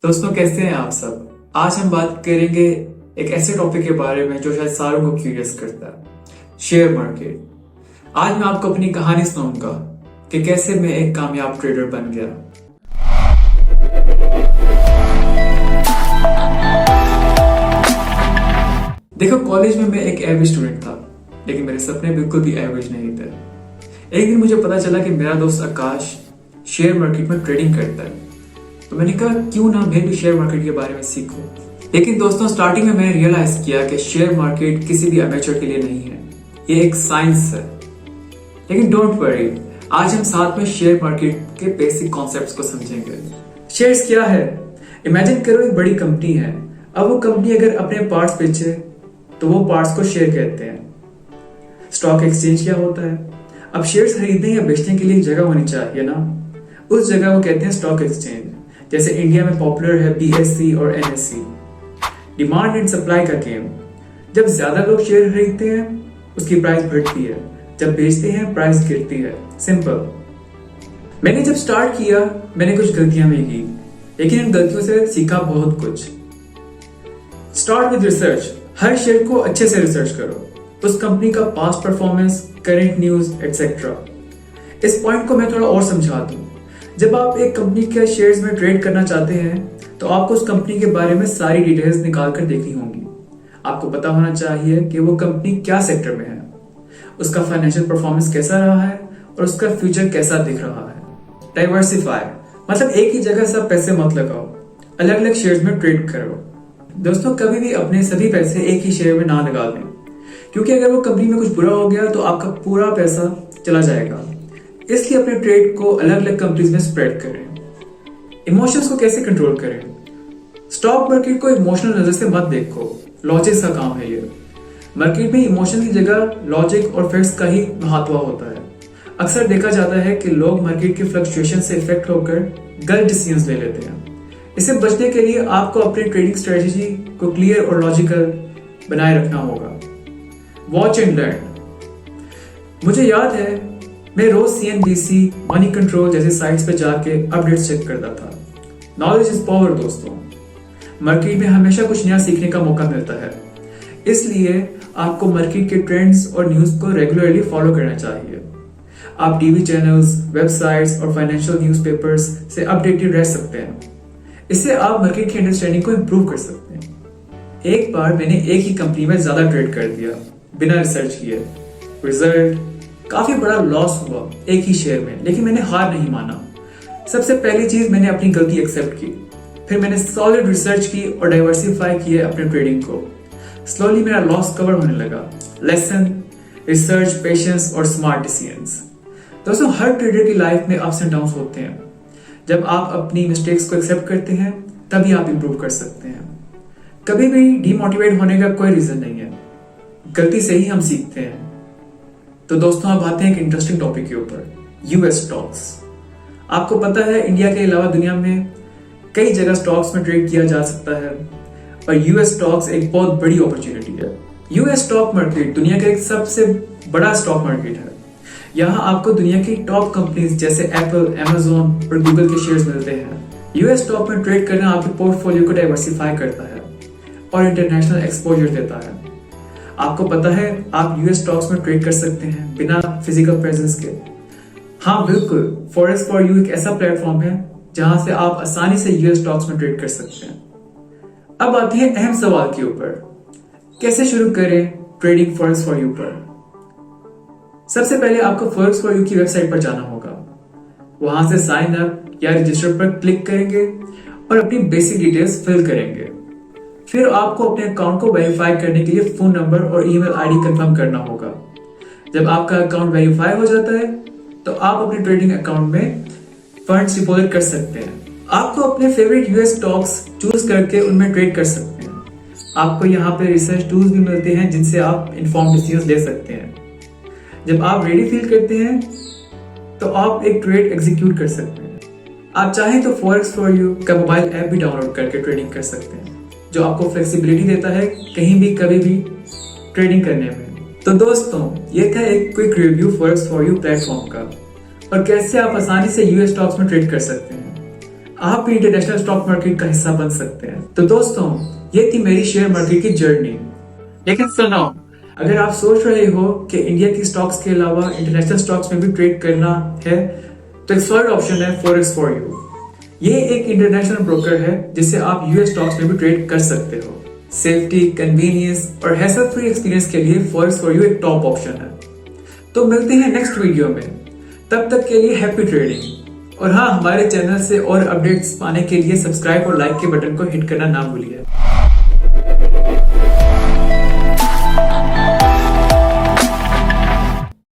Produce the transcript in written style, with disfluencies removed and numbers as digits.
दोस्तों, कैसे हैं आप सब। आज हम बात करेंगे एक ऐसे टॉपिक के बारे में जो शायद सारों को क्यूरियस करता है, शेयर मार्केट। आज मैं आपको अपनी कहानी सुनाऊंगा कि कैसे मैं एक कामयाब ट्रेडर बन गया। देखो, कॉलेज में मैं एक एवरेज स्टूडेंट था, लेकिन मेरे सपने बिल्कुल भी एवरेज नहीं थे। एक दिन मुझे पता चला कि मेरा दोस्त आकाश शेयर मार्केट में ट्रेडिंग करता है, तो मैंने कहा क्यों ना मैं भी शेयर मार्केट के बारे में सीखूं। लेकिन दोस्तों, स्टार्टिंग में मैंने रियलाइज किया कि शेयर मार्केट किसी भी अमेचर के लिए नहीं है, ये एक साइंस है। लेकिन डोंट वरी, आज हम साथ में शेयर मार्केट के बेसिक कॉन्सेप्ट्स को समझेंगे। शेयर्स क्या है? इमेजिन करो एक बड़ी कंपनी है। अब वो कंपनी अगर अपने पार्ट्स बेचे तो वो पार्ट्स को शेयर कहते हैं। स्टॉक एक्सचेंज क्या होता है? अब शेयर्स खरीदने या बेचने के लिए एक जगह होनी चाहिए ना, उस जगह वो कहते हैं स्टॉक एक्सचेंज। जैसे इंडिया में पॉपुलर है BSE और NSE। डिमांड एंड सप्लाई का गेम। जब ज्यादा लोग शेयर खरीदते हैं उसकी प्राइस बढ़ती है, जब बेचते हैं प्राइस गिरती है। सिंपल। मैंने जब स्टार्ट किया मैंने कुछ गलतियां भी की, लेकिन इन गलतियों से सीखा बहुत कुछ। Start with research. Her share को अच्छे से रिसर्च करो, उस कंपनी का past performance, current news etcetera. इस पॉइंट को मैं थोड़ा और समझा दूं। जब आप एक कंपनी के शेयर्स में ट्रेड करना चाहते हैं तो आपको उस कंपनी के बारे में सारी डिटेल्स निकाल कर देखनी होंगी। आपको पता होना चाहिए कि वो कंपनी क्या सेक्टर में है, उसका फाइनेंशियल परफॉर्मेंस कैसा रहा है और उसका फ्यूचर कैसा दिख रहा है। डाइवर्सिफाई मतलब एक ही जगह सब पैसे मत लगाओ, अलग अलग शेयर्स में ट्रेड करो। दोस्तों, कभी भी अपने सभी पैसे एक ही शेयर में ना लगा दें, क्योंकि अगर वो कंपनी में कुछ बुरा हो गया तो आपका पूरा पैसा चला जाएगा। इसलिए अपने ट्रेड को अलग अलग कंपनीज में स्प्रेड करें। इमोशंस को कैसे कंट्रोल करें? स्टॉक मार्केट को इमोशनल नजर से मत देखो, लॉजिक का काम है ये। मार्केट में इमोशन की जगह लॉजिक और फैक्ट्स का ही महत्व होता है। अक्सर देखा जाता है कि लोग मार्केट के फ्लक्चुएशन से इफेक्ट होकर गलत डिसीजंस ले लेते हैं। इससे बचने के लिए आपको अपनी ट्रेडिंग स्ट्रेटेजी को क्लियर और लॉजिकल बनाए रखना होगा। Watch and learn. मुझे याद है मैं रोज CNBC, मनी कंट्रोल जैसे साइट्स पे जाके अपडेट्स चेक करता था। नॉलेज इज पावर दोस्तों। मार्केट में हमेशा कुछ नया सीखने का मौका मिलता है, इसलिए आपको मार्केट के ट्रेंड्स और न्यूज को रेगुलरली फॉलो करना चाहिए। आप टीवी चैनल्स, वेबसाइट्स और फाइनेंशियल न्यूज़पेपर्स से अपडेटेड रह सकते हैं। इससे आप मार्केट की अंडरस्टैंडिंग को इम्प्रूव कर सकते हैं। एक बार मैंने एक ही कंपनी में ज्यादा ट्रेड कर दिया बिना रिसर्च किए। रिजल्ट काफी बड़ा लॉस हुआ एक ही शेयर में, लेकिन मैंने हार नहीं माना। सबसे पहली चीज, मैंने अपनी गलती एक्सेप्ट की। फिर मैंने सॉलिड रिसर्च की और डाइवर्सिफाई किया अपने ट्रेडिंग को। स्लोली मेरा लॉस कवर होने लगा। लेसन, रिसर्च, पेशेंस और स्मार्ट डिसीजंस। दोस्तों, हर ट्रेडर की लाइफ में अप्स एंड डाउन्स होते हैं। जब आप अपनी मिस्टेक्स को एक्सेप्ट करते हैं तभी आप इंप्रूव कर सकते हैं। कभी भी डिमोटिवेट होने का कोई रीजन नहीं है, गलती से ही हम सीखते हैं। तो दोस्तों, अब आते हैं एक इंटरेस्टिंग टॉपिक के ऊपर, US स्टॉक्स। आपको पता है इंडिया के अलावा दुनिया में कई जगह स्टॉक्स में ट्रेड किया जा सकता है, और US स्टॉक्स एक बहुत बड़ी अपॉर्चुनिटी है। US स्टॉक मार्केट दुनिया का एक सबसे बड़ा स्टॉक मार्केट है। यहाँ आपको दुनिया की टॉप कंपनीज जैसे एप्पल, Amazon और गूगल के शेयर्स मिलते हैं। US स्टॉक में ट्रेड करना आपके पोर्टफोलियो को डाइवर्सिफाई करता है और इंटरनेशनल एक्सपोजर देता है। आपको पता है आप US स्टॉक्स में ट्रेड कर सकते हैं बिना फिजिकल प्रेजेंस के। हाँ बिल्कुल, फॉरेक्स फॉर यू एक ऐसा प्लेटफॉर्म है जहां से आप आसानी से US स्टॉक्स में ट्रेड कर सकते हैं। अब आते हैं अहम सवाल के ऊपर, कैसे शुरू करें ट्रेडिंग फॉरेक्स फॉर यू पर। सबसे पहले आपको फॉरेक्स फॉर यू की वेबसाइट पर जाना होगा। वहां से साइन अप या रजिस्टर पर क्लिक करेंगे और अपनी बेसिक डिटेल्स फिल करेंगे। फिर आपको अपने अकाउंट को वेरीफाई करने के लिए फोन नंबर और ईमेल आईडी कंफर्म करना होगा। जब आपका अकाउंट वेरीफाई हो जाता है तो आप अपने ट्रेडिंग अकाउंट में फंड्स डिपॉजिट कर सकते हैं। आपको अपने फेवरेट US स्टॉक्स चूज करके उनमें ट्रेड कर सकते हैं। आपको यहाँ पे रिसर्च टूल्स भी मिलते हैं जिनसे आप इन्फॉर्म डिसीजंस ले सकते हैं। जब आप रेडी फील करते हैं तो आप एक ट्रेड एग्जीक्यूट कर सकते हैं। आप चाहें तो फॉरेक्स फॉर यू का मोबाइल ऐप भी डाउनलोड करके ट्रेडिंग कर सकते हैं, जो आपको फ्लेक्सिबिलिटी देता है कहीं भी कभी भी ट्रेडिंग करने में। तो दोस्तों, ये था एक quick review forex for you platform का और कैसे आप आसानी से US स्टॉक्स में ट्रेड कर सकते हैं। आप भी इंटरनेशनल स्टॉक मार्केट का हिस्सा बन सकते हैं। तो दोस्तों, ये थी मेरी शेयर मार्केट की जर्नी। लेकिन सुनो, अगर आप सोच रहे हो कि इंडिया की स्टॉक्स के अलावा इंटरनेशनल स्टॉक्स में भी ट्रेड करना है, तो एक थर्ड ऑप्शन है फॉरेक्स फॉर यू। ये एक इंटरनेशनल ब्रोकर है जिससे आप यूएस स्टॉक्स में भी ट्रेड कर सकते हो। सेफ्टी, कन्वीनियंस और हैसल फ्री एक्सपीरियंस के लिए फॉरेक्स फॉर यू एक टॉप ऑप्शन है। तो मिलते हैं नेक्स्ट वीडियो में, तब तक के लिए हैप्पी ट्रेडिंग। और हाँ, हमारे चैनल से और अपडेट्स पाने के लिए सब्सक्राइब और लाइक के बटन को हिट करना ना भूलिए।